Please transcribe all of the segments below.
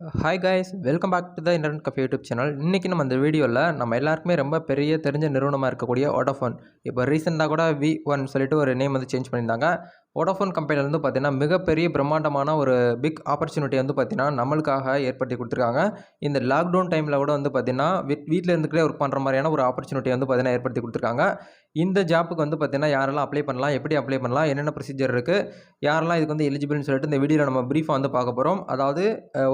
Hi guys, welcome back to the internet cafe YouTube channel. இன்றைக்கி நம்ம இந்த வீடியோவில் நம்ம எல்லாருக்குமே ரொம்ப பெரிய தெரிஞ்ச நிறுவனமாக இருக்கக்கூடிய வோடாஃபோன். இப்போ ரீசெண்டாக கூட V1 சொல்லிட்டு ஒரு நேம் வந்து சேஞ்ச் பண்ணியிருந்தாங்க. வோடாஃபோன் கம்பெனிலேருந்து பார்த்தீங்கன்னா மிகப்பெரிய பிரம்மாண்டமான ஒரு பிக் ஆப்பர்ச்சுனிட்டி வந்து பார்த்தீங்கன்னா நம்மளுக்காக ஏற்படுத்தி கொடுத்துருக்காங்க. இந்த லாக்டவுன் டைமில் கூட வந்து பார்த்தீங்கன்னா வீட்டில் இருந்துக்கிட்டே ஒர்க் பண்ணுற மாதிரியான ஒரு ஆப்பர்ச்சுனிட்டி வந்து பார்த்தீங்கன்னா ஏற்படுத்தி கொடுத்துருக்காங்க. இந்த ஜாப்புக்கு வந்து பார்த்தீங்கன்னா யாரெல்லாம் அப்ளை பண்ணலாம், எப்படி அப்ளை பண்ணலாம், என்னென்ன ப்ரொசீஜர் இருக்குது, யாரெல்லாம் இதுக்கு வந்து எலிஜிபிள்னு சொல்லிட்டு இந்த வீடியோவில் நம்ம ப்ரீஃபாக வந்து பார்க்க போகிறோம். அதாவது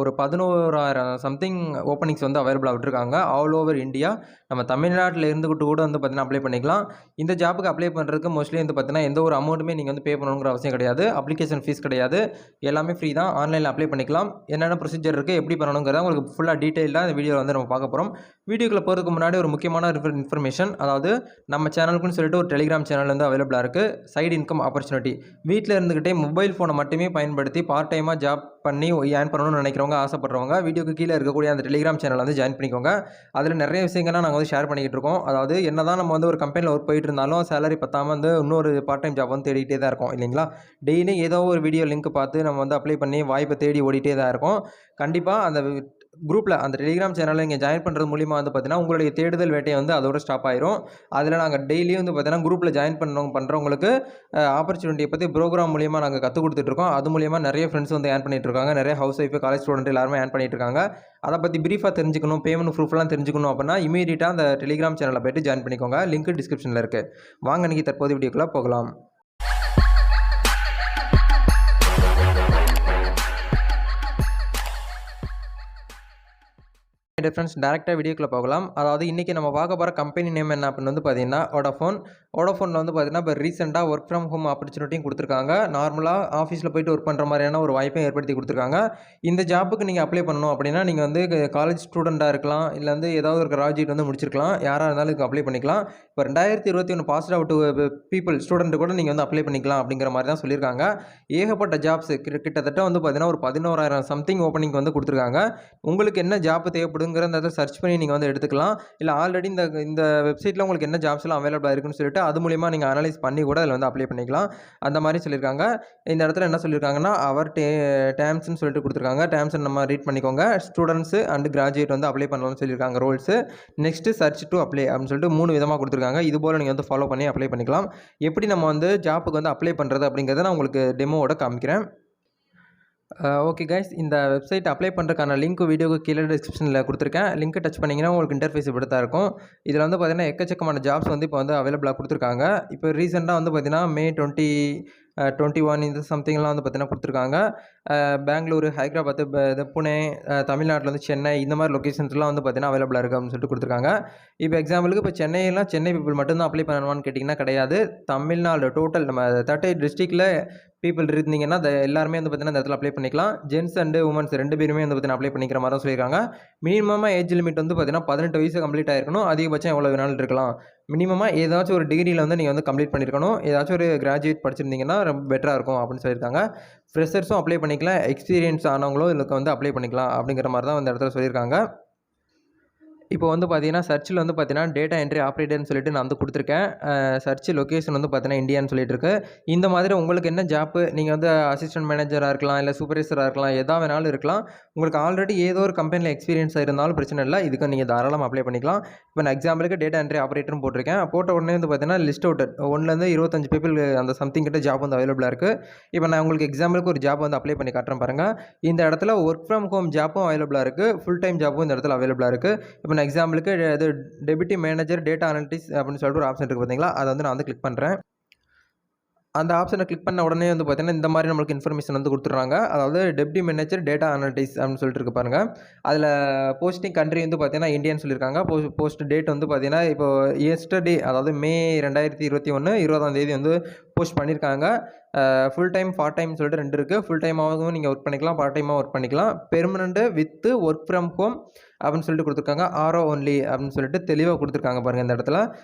ஒரு 11,000 சம்திங் ஓப்பனிங்ஸ் வந்து அவைலபிளாக விட்டுருக்காங்க ஆல் ஓவர் இந்தியா. நம்ம தமிழ்நாட்டில் இருந்துக்கிட்டு கூட வந்து பார்த்தீங்கன்னா அப்ளை பண்ணிக்கலாம். இந்த ஜாப்புக்கு அப்ளை பண்ணுறதுக்கு மோஸ்ட்லி வந்து பார்த்தீங்கன்னா எந்த ஒரு அமௌண்ட்டுமே நீங்கள் வந்து பே பண்ணணுங்கிற அவசியம் கிடையாது. அப்ளிகேஷன் ஃபீஸ் கிடையாது. எல்லாமே ஃப்ரீ தான். ஆன்லைனில் அப்ளை பண்ணிக்கலாம். என்னென்ன ப்ரொசீஜர் இருக்குது, எப்படி பண்ணணுங்கிறத உங்களுக்கு ஃபுல்லாக டீட்டெயிலாக இந்த வீடியோவில் வந்து நம்ம பார்க்க போகிறோம். வீடியோக்குள்ளே போகிறதுக்கு முன்னாடி ஒரு முக்கியமான இன்ஃபர்மேஷன், அதாவது நம்ம சேனலுக்குன்னு சொல்லிட்டு ஒரு டெலிகிராம் சேனல் வந்து அவைலபிளாக இருக்குது. Side income opportunity. வீட்டில் இருந்துக்கிட்டே மொபைல் ஃபோனை மட்டுமே பயன்படுத்தி பார்ட் டைமாக ஜாப் பண்ணி ஏர்ன் பண்ணணும்னு நினைக்கிறவங்க, ஆசைப்படுறவங்க வீடியோக்கு கீழே இருக்கக்கூடிய அந்த டெலிகிராம் சேனல் வந்து ஜாயின் பண்ணிக்கோங்க. அதில் நிறைய விஷயங்கள்லாம் நாங்கள் வந்து ஷேர் பண்ணிக்கிட்டு இருக்கோம். அதாவது என்னதான் நம்ம வந்து ஒரு கம்பெனியில் ஒர்க் போயிட்டு இருந்தாலும் சேலரி பத்தாமல் வந்து இன்னொரு பார்ட் டைம் ஜாப் வந்து தேடிக்கிட்டே தான் இருக்கும் இல்லைங்களா. டெய்லி ஏதோ ஒரு வீடியோ லிங்க் பார்த்து நம்ம வந்து அப்ளை பண்ணி வாய்ப்பை தேடி ஓடிட்டே தான் இருக்கும். கண்டிப்பாக அந்த குரூப்பில் அந்த டெலிகிராம் சேனலில் நீங்கள் ஜாயின் பண்ணுறது மூலிமா வந்து பார்த்தீங்கன்னா உங்களுடைய தேடுதல் வேட்டையை வந்து அதோட ஸ்டாப் ஆயிரும். அதில் நாங்கள் டெய்லியும் வந்து பார்த்தீங்கன்னா குரூப்பில் ஜாயின் பண்ணுறவங்களுக்கு ஆப்பர்ச்சுனிட்டியை பற்றி ப்ரோக்ராம் மூலிமா நாங்கள் கற்றுக் கொடுத்துட்ருக்கோம். அது மூலிமா நிறைய ஃப்ரெண்ட்ஸ் வந்து ஏர்ன் பண்ணிட்டு இருக்காங்க. நிறைய ஹவுஸ் ஒய்ஃபு, காலேஜ் ஸ்டூடெண்ட் எல்லாருமே ஏர்ன் பண்ணிட்டு இருக்காங்க. அதை பற்றி ப்ரீஃபாக தெரிஞ்சுக்கணும், பேமெண்ட் ப்ரூஃப்லாம் தெரிஞ்சுக்கணும் அப்படின்னா இமீடியட்டாக அந்த டெலிகிராம் சேனலில் போய்ட்டு ஜாயின் பண்ணிக்கோங்க. லிங்க் டிஸ்கிரிப்ஷனில் இருக்குது. வாங்க இன்றைக்கி தற்போது வீடியோக்குள்ளே போகலாம். டிஃப்ரென்ஸ் டேரெக்டாக வீடியோக்குள்ளே போகலாம். அதாவது இன்றைக்கி நம்ம பார்க்க போகிற கம்பெனி நேம் என்ன அப்படின்னு வந்து பார்த்தீங்கன்னா வோடாஃபோன். வோடாஃபோனில் வந்து பார்த்தீங்கன்னா இப்போ ரீசெண்டாக ஒர்க் ஃப்ரம் ஹோம் ஆப்பர்ச்சுனிட்டியும் கொடுத்துருக்காங்க. நார்மலாக ஆஃபீஸில் போய்ட்டு ஒர்க் பண்ணுற மாதிரியான ஒரு வாய்ப்பையும் ஏற்படுத்தி கொடுத்துருக்காங்க. இந்த ஜாப்புக்கு நீங்கள் அப்ளை பண்ணணும் அப்படின்னா நீங்கள் வந்து காலேஜ் ஸ்டூடெண்ட்டாக இருக்கலாம், இல்லை வந்து ஏதாவது ஒரு கிராஜுவேட் வந்து முடிச்சிருக்கலாம். யாராக இருந்தாலும் இதுக்கு அப்ளை பண்ணிக்கலாம். இப்போ 2021 பாஸ் அவுட் பீப்புள் ஸ்டூடெண்ட் கூட நீங்கள் வந்து அப்ளை பண்ணிக்கலாம் அப்படிங்கிற மாதிரி தான் சொல்லியிருக்காங்க. ஏகப்பட்ட ஜாப்ஸ் கிட்டத்தட்ட வந்து பார்த்தீங்கன்னா ஒரு 11,000 சம்திங் ஓப்பனிங் வந்து கொடுத்துருக்காங்க. உங்களுக்கு என்ன ஜாப் தேவைப்படுங்கிற அந்த சர்ச் பண்ணி நீங்கள் வந்து எடுத்துக்கலாம். இல்லை ஆல்ரெடி இந்த வெப்சைட்டில் உங்களுக்கு என்ன ஜாப்ஸ்லாம் அவைலபிளாக இருக்குன்னு சொல்லிட்டு அது மூலிமா நீங்கள் அனலைஸ் பண்ணி கூட அதில் வந்து அப்ளை பண்ணிக்கலாம். அந்த மாதிரி சொல்லியிருக்காங்க. இந்த இடத்துல என்ன சொல்லியிருக்காங்கன்னா அவர் டேர்ம்ஸ்னு சொல்லிட்டு கொடுத்துருக்காங்க. டேர்ம்ஸ் நம்ம ரீட் பண்ணிக்கோங்க. ஸ்டூடெண்ட்ஸு அண்ட் கிராஜுவேட் வந்து அப்ளை பண்ணலாம்னு சொல்லியிருக்காங்க rules. Next search to apply அப்படின்னு சொல்லிட்டு 3 விதமாக கொடுத்துருக்காங்க. இது போல் நீங்கள் வந்து ஃபாலோ பண்ணி அப்ளை பண்ணிக்கலாம். எப்படி நம்ம வந்து ஜாப்புக்கு வந்து அப்ளை பண்ணுறது அப்படிங்கிறத நான் உங்களுக்கு டெமோவோட காமிக்கிறேன். ஓகே கைஸ், இந்த வெப்சைட் அப்ளை பண்ணுறதுக்கான லிங்க் வீடியோக்கு கீழே டிஸ்கிரிப்ஷனில் கொடுத்துருக்கேன். லிங்க் டச் பண்ணிங்கன்னா உங்களுக்கு இன்டர்ஃபேஸ் இப்படி தான் இருக்கும். இதில் வந்து பார்த்தீங்கன்னா எக்கச்சக்கமான ஜாப்ஸ் வந்து இப்போ வந்து அவைலபிளாக கொடுத்துருக்காங்க. இப்போ ரீசெண்டாக வந்து பார்த்தீங்கன்னா May 2021 இந்த சம்திங்லாம் வந்து பார்த்தீங்கன்னா கொடுத்துருக்காங்க. பெங்களூரு, ஹைதராபாத், புனே, தமிழ்நாட்டில் வந்து சென்னை, இந்த மாதிரி லொக்கேஷன்ஸ்லாம் வந்து பார்த்தீங்கன்னா அவைலபிளாக இருக்குது அப்படின்னு சொல்லிட்டு கொடுத்துருக்காங்க. இப்போ எக்ஸாம்பிளுக்கு இப்போ சென்னை பீப்புள் மட்டும்தான் அப்ளை பண்ணணுமான்னு கேட்டிங்கன்னா கிடையாது. தமிழ்நாடு டோட்டல் நம்ம 38 டிஸ்ட்ரிக்டில் பீப்புள் இருந்தீங்கன்னா எல்லாருமே வந்து பார்த்தீங்கன்னா இந்த இடத்துல அப்ளை பண்ணிக்கலாம். ஜென்ஸ் அண்டு உமன்ஸ் 2 பேருமே வந்து பார்த்தீங்கன்னா அப்ளை பண்ணிக்கிற மாதிரி தான் சொல்லியிருக்காங்க. மினிமமாக ஏஜ் லிமிட் வந்து பார்த்தீங்கன்னா 18 வயசு கம்ப்ளீட் ஆகிருக்கணும். அதிகபட்சம் எவ்வளோ வேணாலும் இருக்கலாம். மினிமமாக ஏதாச்சும் ஒரு டிகிரியில் வந்து நீங்கள் வந்து கம்ப்ளீட் பண்ணியிருக்கணும். ஏதாச்சும் ஒரு கிராஜுவேட் படிச்சிருந்தீங்கன்னா ரொம்ப பெட்டராக இருக்கும் அப்படின்னு சொல்லியிருக்காங்க. ஃப்ரெஷர்ஸும் அப்ளை பண்ணிக்கலாம், எக்ஸ்பீரியன்ஸ் ஆனவங்களும் இதுக்கு வந்து அப்ளை பண்ணிக்கலாம் அப்படிங்கிற மாதிரி தான் இந்த இடத்துல சொல்லியிருக்காங்க. இப்போ வந்து பார்த்தீங்கன்னா சர்ச்சில் வந்து பார்த்தீங்கன்னா டேட்டா என்ட்ரி ஆப்ரேட்டர்னு சொல்லிட்டு நான் வந்து கொடுத்துருக்கேன். சர்ச் லொக்கேஷன் வந்து பார்த்தீங்கன்னா இந்தியான்னு சொல்லிட்டு இருக்கு. இந்த மாதிரி உங்களுக்கு என்ன ஜாப்பு, நீங்கள் வந்து அசிஸ்டன்ட் மேனேஜராக இருக்கலாம், இல்லை சூப்பர்வைசராக இருக்கலாம், எதா வேணாலும் இருக்கலாம். உங்களுக்கு ஆல்ரெடி ஏதோ ஒரு கம்பெனியில் எக்ஸ்பீரியன்ஸ் இருந்தாலும் பிரச்சனை இல்லை. இதுக்கு நீங்கள் தாராளமாக அப்ளை பண்ணிக்கலாம். இப்போ நான் எக்ஸாம்பிளுக்கு டேட்டா என்ட்ரி ஆப்ரேட்டரும் போட்டிருக்கேன். போட்ட உடனே வந்து பார்த்தீங்கன்னா லிஸ்ட் அவுட் 1லேருந்து 25 பீப்புள் அந்த சம்திங் கிட்ட ஜாப் வந்து அவைலபிளாக இருக்குது. இப்போ நான் உங்களுக்கு எக்ஸாம்பிளுக்கு ஒரு ஜாப் வந்து அப்ளை பண்ணி காட்டுறேன் பாருங்கள். இந்த இடத்துல ஒர்க் ஃப்ரம் ஹோம் ஜாப்பும் அவைலபிளாக இருக்குது, ஃபுல் டைம் ஜாப்பும் இந்த இடத்துல அவைலபிளாக இருக்குது. இப்போ நான் எக்ஸாம்பிளுக்கு இது டெப்யூட்டி மேனேஜர் டேட்டா அனலிட்டிக்ஸ் அப்படின்னு சொல்லிட்டு ஒரு ஆப்ஷன் இருக்குது பார்த்தீங்களா, அதை வந்து நான் வந்து கிளிக் பண்ணுறேன். அந்த ஆப்ஷனை கிளிக் பண்ண உடனே வந்து பார்த்தீங்கன்னா இந்த மாதிரி நம்மளுக்கு இன்ஃபர்மேஷன் வந்து கொடுத்துட்றாங்க. அதாவது டெப்யூட்டி மேனேஜர் டேட்டா அனலிட்டிக்ஸ் அப்படின்னு சொல்லிட்டு இருக்கு பாருங்கள். அதில் போஸ்டிங் கண்ட்ரி வந்து பார்த்தீங்கன்னா இந்தியான்னு சொல்லியிருக்காங்க. போஸ்ட் டேட் வந்து பார்த்தீங்கன்னா இப்போ எஸ்டர்டே, அதாவது May 2021 20ஆம் தேதி வந்து போஸ்ட் பண்ணியிருக்காங்க. ஃபுல் டைம், பார்ட் டைம் சொல்லிட்டு 2 இருக்குது. ஃபுல் டைமாகவும் நீங்கள் ஒர்க் பண்ணிக்கலாம், பார்ட் டைமாக ஒர்க் பண்ணிக்கலாம். Permanent with work from home அப்படின்னு சொல்லிட்டு கொடுத்துருக்காங்க. RO ஒன்லி அப்படின்னு சொல்லிட்டு தெளிவாக கொடுத்துருக்காங்க பாருங்கள். இந்த இடத்துல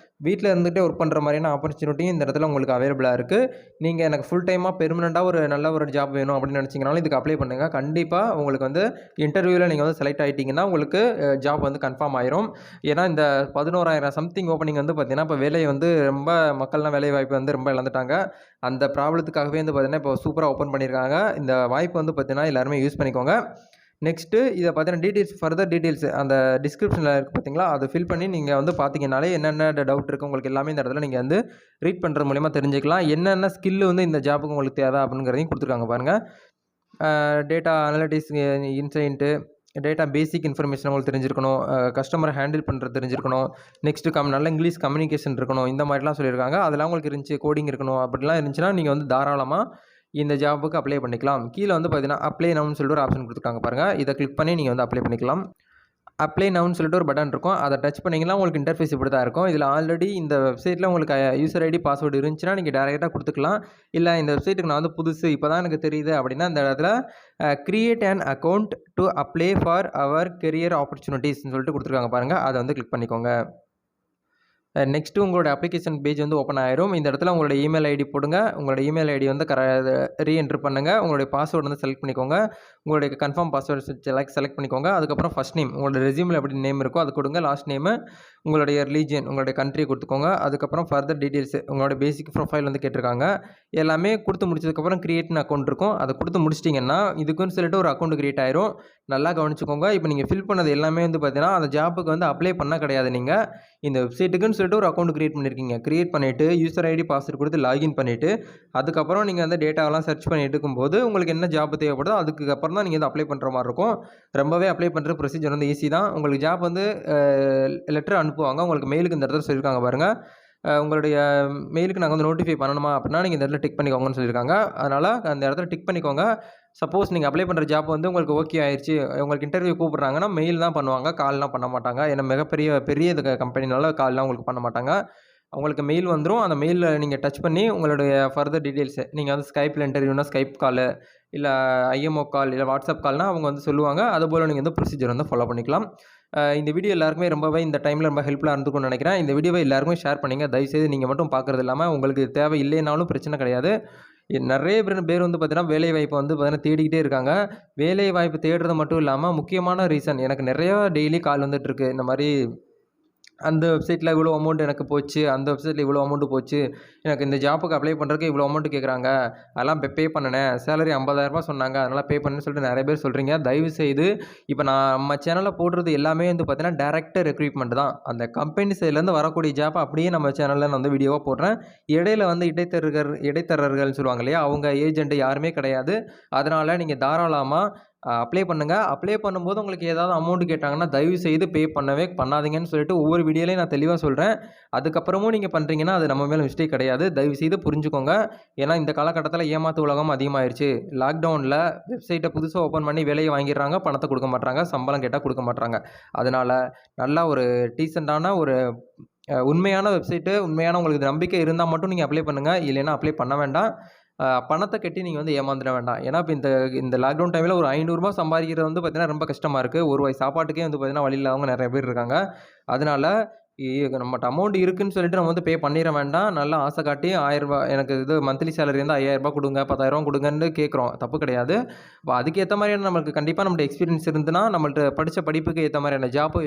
வீட்டில் இருந்துகிட்டே ஒர்க் பண்ணுற மாதிரியான ஆப்பர்ச்சுனிட்டியும் இந்த இடத்துல உங்களுக்கு அவைலபிளாக இருக்குது. நீங்கள் எனக்கு ஃபுல் டைமாக பெர்மனெண்ட்டாக ஒரு நல்ல ஒரு ஜாப் வேணும் அப்படின்னு நினச்சிங்கனாலும் இதுக்கு அப்ளை பண்ணுங்கள். கண்டிப்பாக உங்களுக்கு வந்து இன்டர்வியூவில் நீங்கள் வந்து செலக்ட் ஆகிட்டிங்கன்னா உங்களுக்கு ஜாப் வந்து கன்ஃபார்ம் ஆயிரும். ஏன்னா இந்த 11,000 சம்திங் ஓப்பனிங் வந்து பார்த்திங்கன்னா இப்போ வேலையை வந்து ரொம்ப மக்கள்லாம் வேலை வாய்ப்பு வந்து ரொம்ப இழந்துட்டாங்க. அந்த ப்ராப்ளத்துக்காகவே வந்து பார்த்திங்கன்னா இப்போ சூப்பராக ஓப்பன் பண்ணியிருக்காங்க. இந்த வாய்ப்பு வந்து பார்த்திங்கன்னா எல்லாருமே யூஸ் பண்ணிக்கோங்க. நெக்ஸ்ட்டு இதை பார்த்தீங்கன்னா ஃபர்தர் டீட்டெயில்ஸ் அந்த டிஸ்கிரிப்ஷனில் இருக்குது பார்த்தீங்களா, அதை ஃபில் பண்ணி நீங்கள் வந்து பார்த்தீங்கனாலே என்னென்ன டவுட் இருக்குது உங்களுக்கு எல்லாமே இந்த இடத்துல நீங்கள் வந்து ரீட் பண்ணுறது மூலிமா தெரிஞ்சுக்கலாம். என்னென்ன ஸ்கில் வந்து இந்த ஜாப்புக்கு உங்களுக்கு தேவை அப்படிங்கிறதையும் கொடுத்துருக்காங்க பாருங்கள். Data analytics insight, data basic information உங்களுக்கு தெரிஞ்சிருக்கணும், கஸ்டமரை ஹேண்டில் பண்ணுறது தெரிஞ்சிருக்கணும், நெக்ஸ்ட்டு நல்ல இங்கிலீஷ் கம்யூனிகேஷன் இருக்கணும், இந்த மாதிரிலாம் சொல்லியிருக்காங்க. அதெல்லாம் உங்களுக்கு இருந்துச்சு, கோடிங் இருக்கணும் அப்படிலாம் இருந்துச்சுன்னா நீங்கள் வந்து தாராளமாக இந்த ஜாபுக்கு அப்ளை பண்ணிக்கலாம். கீழே வந்து பார்த்தீங்கன்னா அப்ளை நவுன்னு சொல்லிட்டு ஒரு ஆப்ஷன் கொடுத்துருக்காங்க பாருங்கள். இதை கிளிக் பண்ணி நீங்கள் வந்து அப்ளை பண்ணிக்கலாம். அப்ளை நவுன்னு சொல்லிட்டு ஒரு பட்டன் இருக்கும். அதை டச் பண்ணிங்கன்னா உங்களுக்கு இன்டர்ஃபேஸ் இப்படி தான் இருக்கும். இதில் ஆல்ரெடி இந்த வெப்சைட்டில் உங்களுக்கு யூசர் ஐடி பாஸ்வேர்டு இருந்துச்சுன்னா நீங்கள் டேரெக்டாக கொடுத்துக்கலாம். இல்லை இந்த வெப்சைட்டுக்கு நான் வந்து புதுசு இப்போ தான் எனக்கு தெரியுது அப்படின்னா இந்த இடத்துல create an account to apply for our career ஆப்பர்ச்சுனிட்டிஸ்ன்னு சொல்லிட்டு கொடுத்துருக்காங்க பாருங்கள். அதை வந்து கிளிக் பண்ணிக்கோங்க. நெக்ஸ்ட்டு உங்களோட அப்ளிகேஷன் பேஜ் வந்து ஓப்பன் ஆயிரும். இந்த இடத்துல உங்களோட இமெயில் ஐடி போடுங்க. உங்களோட இமெயில் ஐடி வந்து ரீஎன்ட்ரு பண்ணுங்கள். உங்களுடைய பாஸ்வேர்டு வந்து செலக்ட் பண்ணிக்கோங்க. உங்களுடைய கன்ஃபார்ம் பாஸ்வேர்டு செலக்ட் பண்ணிக்கோங்க. அதுக்கப்புறம் ஃபஸ்ட் நேம் உங்களோட ரெஸ்யூமில் எப்படி நேம் இருக்கோ அது கொடுங்க. லாஸ்ட் நேமு உங்களுடைய ரிலீஜியன் உங்களுடைய கண்ட்ரி கொடுத்துக்கோங்க. அதுக்கப்புறம் ஃபர்தர் டீட்டெயில்ஸ் உங்களோட பேசிக் ப்ரொஃபைல் வந்து கேட்டிருக்காங்க. எல்லாமே கொடுத்து முடிச்சதுக்கப்புறம் கிரியேட்னு அக்கௌண்ட் இருக்கும். அதை கொடுத்து முடிச்சிட்டிங்கன்னா இதுக்குன்னு சொல்லிட்டு ஒரு அக்கௌண்ட் கிரியேட் ஆயிரும். நல்லா கவனிச்சுக்கோங்க. இப்போ நீங்கள் ஃபில் பண்ணது எல்லாமே வந்து பார்த்தீங்கன்னா அந்த ஜாப்புக்கு வந்து அப்ளை பண்ண கிடையாது. நீங்கள் இந்த வெப்சைட்டுக்குன்னு சொல்லிட்டு ஒரு அக்கௌண்ட் கிரியேட் பண்ணியிருக்கீங்க. கிரியேட் பண்ணிவிட்டு யூசர் ஐடி பாஸ்வேர்டு கொடுத்து லாகின் பண்ணிவிட்டு அதுக்கப்புறம் நீங்கள் வந்து டேட்டாவெல்லாம் சர்ச் பண்ணி எடுக்கும்போது உங்களுக்கு என்ன ஜாப் தேவைப்படுதோ அதுக்கப்புறம் தான் நீங்கள் வந்து அப்ளை பண்ணுற மாதிரி இருக்கும். ரொம்பவே அப்ளை பண்ணுற ப்ரொசீஜர் வந்து ஈஸி தான். உங்களுக்கு ஜாப் வந்து லெட்டர் அனுப்புவாங்க. உங்களுக்கு மெயிலுக்கு இந்த இடத்துல சொல்லியிருக்காங்க பாருங்கள். உங்களுடைய மெயிலுக்கு நாங்கள் வந்து நோட்டிஃபை பண்ணணுமா அப்படின்னா நீங்கள் இந்த இடத்துல டிக் பண்ணிக்கோங்கன்னு சொல்லியிருக்காங்க. அதனால் அந்த இடத்துல டிக் பண்ணிக்கோங்க. சப்போஸ் நீங்கள் அப்ளை பண்ணுற ஜாப் வந்து உங்களுக்கு ஓகே ஆயிடுச்சு, உங்களுக்கு இன்டர்வியூ கூப்பிட்றாங்கன்னா மெயில் தான் பண்ணுவாங்க, கால்லாம் பண்ண மாட்டாங்க. ஏன்னா பெரிய கம்பெனினால கால்லாம் உங்களுக்கு பண்ண மாட்டாங்க. உங்களுக்கு மெயில் வந்துடும். அந்த மெயிலில் நீங்கள் டச் பண்ணி உங்களுடைய ஃபர்தர் டீட்டெயில்ஸு நீங்கள் வந்து ஸ்கைப்பில் இன்டர்வியூனா ஸ்கைப் காலு, இல்லை ஐஎம்ஓ கால், இல்லை வாட்ஸ்அப் கால்னால் அவங்க வந்து சொல்லுவாங்க. அதுபோல் நீங்கள் வந்து ப்ரொசீஜர் வந்து ஃபாலோ பண்ணிக்கலாம். இந்த வீடியோ எல்லாருக்குமே ரொம்பவே இந்த டைமில் ரொம்ப ஹெல்ப்ஃபுல்லாக இருந்துக்கும்னு நினைக்கிறேன். இந்த வீடியோவை எல்லாருமே ஷேர் பண்ணிங்க. தயவுசெய்து நீங்கள் மட்டும் பார்க்குறது இல்லாமல் உங்களுக்கு தேவை இல்லைனாலும் பிரச்சனை கிடையாது. நிறைய பேர் வந்து பார்த்தீங்கன்னா வேலைவாய்ப்பு வந்து பார்த்தீங்கன்னா தேடிக்கிட்டே இருக்காங்க. வேலைவாய்ப்பு தேடுறது மட்டும் இல்லாமல் முக்கியமான ரீசன் எனக்கு நிறையா டெய்லி கால் வந்துட்டுருக்கு. இந்த மாதிரி அந்த வெப்சைட்டில் இவ்வளோ அமௌண்ட் எனக்கு போச்சு, அந்த வெப்சைட்டில் இவ்வளோ அமௌண்ட்டு போச்சு, எனக்கு இந்த ஜாப்புக்கு அப்ளை பண்ணுறதுக்கு இவ்வளோ அமௌண்ட்டு கேட்குறாங்க, அதெல்லாம் பே பண்ணினேன், சேலரி 50,000 சொன்னாங்க, அதனால் பே பண்ணேன்னு சொல்லிட்டு நிறைய பேர் சொல்கிறீங்க. தயவுசெய்து இப்போ நம்ம சேனலில் போடுறது எல்லாமே வந்து பார்த்தீங்கன்னா டைரக்ட் ரெக்ரூட்மெண்ட் தான். அந்த கம்பெனி சைட்லேருந்து வரக்கூடிய ஜாப் அப்படியே நம்ம சேனலில் நான் வந்து வீடியோவாக போடுறேன். இடையில வந்து இடைத்தரகர்கள்னு சொல்லுவாங்க இல்லையா, அவங்க ஏஜென்ட் யாருமே கிடையாது. அதனால் நீங்கள் தாராளமாக அப்ளை பண்ணுங்கள். அப்ளை பண்ணும்போது உங்களுக்கு ஏதாவது அமௌண்ட் கேட்டாங்கன்னா தயவுசெய்து பே பண்ணாதீங்கன்னு சொல்லிட்டு ஒவ்வொரு வீடியோலையும் நான் தெளிவாக சொல்கிறேன். அதுக்கப்புறமும் நீங்கள் பண்ணுறீங்கன்னா அது நம்ம மேலே மிஸ்டேக் கிடையாது. தயவுசெய்து புரிஞ்சுக்கோங்க. ஏன்னா இந்த காலகட்டத்தில் ஏமாத்து உலகம் அதிகமாகிடுச்சு. லாக்டவுனில் வெப்சைட்டை புதுசாக ஓப்பன் பண்ணி வேலையை வாங்கிடுறாங்க, பணத்தை கொடுக்க மாட்றாங்க, சம்பளம் கேட்டால் கொடுக்க மாட்றாங்க. அதனால் நல்லா ஒரு டீசெண்டான ஒரு உண்மையான வெப்சைட்டு, உண்மையான உங்களுக்கு நம்பிக்கை இருந்தால் மட்டும் நீங்கள் அப்ளை பண்ணுங்கள். இல்லைன்னா அப்ளை பண்ண வேண்டாம். பணத்தை கட்டி நீங்கள் வந்து ஏமாந்துட வேண்டாம். ஏன்னா இப்போ இந்த லாக்டவுன் டைமில் ஒரு ரூ. 500 சம்பாதிக்கிறது வந்து பார்த்தீங்கன்னா ரொம்ப கஷ்டமாக இருக்குது. ஒரு வாய் சாப்பாட்டுக்கே வந்து பார்த்தீங்கன்னா வழி இல்லாதவங்க நிறைய பேர் இருக்காங்க. அதனால் நம்மகிட்ட அமௌண்ட் இருக்குன்னு சொல்லிட்டு நம்ம வந்து பே பண்ணிட வேண்டாம். நல்லா ஆசை காட்டி ரூ. 1000 எனக்கு இது மந்த்லி சேலரி வந்து ரூ. 5000 கொடுங்க, ரூ. 10,000 கொடுங்கன்னு கேட்குறோம். தப்பு கிடையாது. இப்போ அதுக்கேற்ற மாதிரியான நம்மளுக்கு கண்டிப்பாக நம்மள்ட்ட எக்ஸ்பீரியன்ஸ் இருந்துன்னா நம்மள்ட்ட படித்த படிப்புக்கு ஏற்ற மாதிரியான ஜாப்பு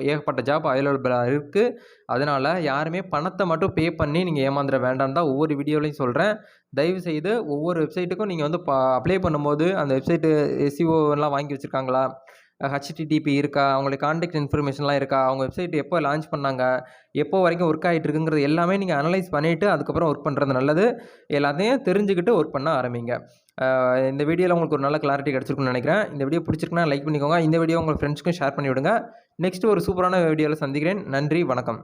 ஏகப்பட்ட ஜாப் அவைலபிளாக இருக்குது. அதனால் யாருமே பணத்தை மட்டும் பே பண்ணி நீங்கள் ஏமாந்துட வேண்டாம்னு தான் ஒவ்வொரு வீடியோலையும் சொல்கிறேன். தயவுசெய்து ஒவ்வொரு வெப்சைட்டுக்கும் நீங்கள் வந்து அப்ளை பண்ணும்போது அந்த வெப்சைட்டு எஸ்இஓலாம் வாங்கி வச்சுருக்காங்களா, ஹெச்டிடிபி இருக்கா, அவங்களுடைய கான்டாக்ட் இன்ஃபர்மேஷன்லாம் இருக்கா, அவங்க வெப்சைட் எப்போ லான்ச் பண்ணாங்க, எப்போ வரைக்கும் ஒர்க் ஆகிட்டு இருக்குங்கிறது எல்லாமே நீங்கள் அனலைஸ் பண்ணிவிட்டு அதுக்கப்புறம் ஒர்க் பண்ணுறது நல்லது. எல்லாத்தையும் தெரிஞ்சுக்கிட்டு ஒர்க் பண்ண ஆரம்பிங்க. இந்த வீடியோவில் உங்களுக்கு ஒரு நல்ல கிளாரிட்டி கிடச்சிருக்குன்னு நினைக்கிறேன். இந்த வீடியோ பிடிச்சிருக்குன்னா லைக் பண்ணிக்கோங்க. இந்த வீடியோ உங்கள் ஃப்ரெண்ட்ஸ்க்கும் ஷேர் பண்ணி விடுங்க. நெக்ஸ்ட் ஒரு சூப்பரான வீடியோவில் சந்திக்கிறேன். நன்றி, வணக்கம்.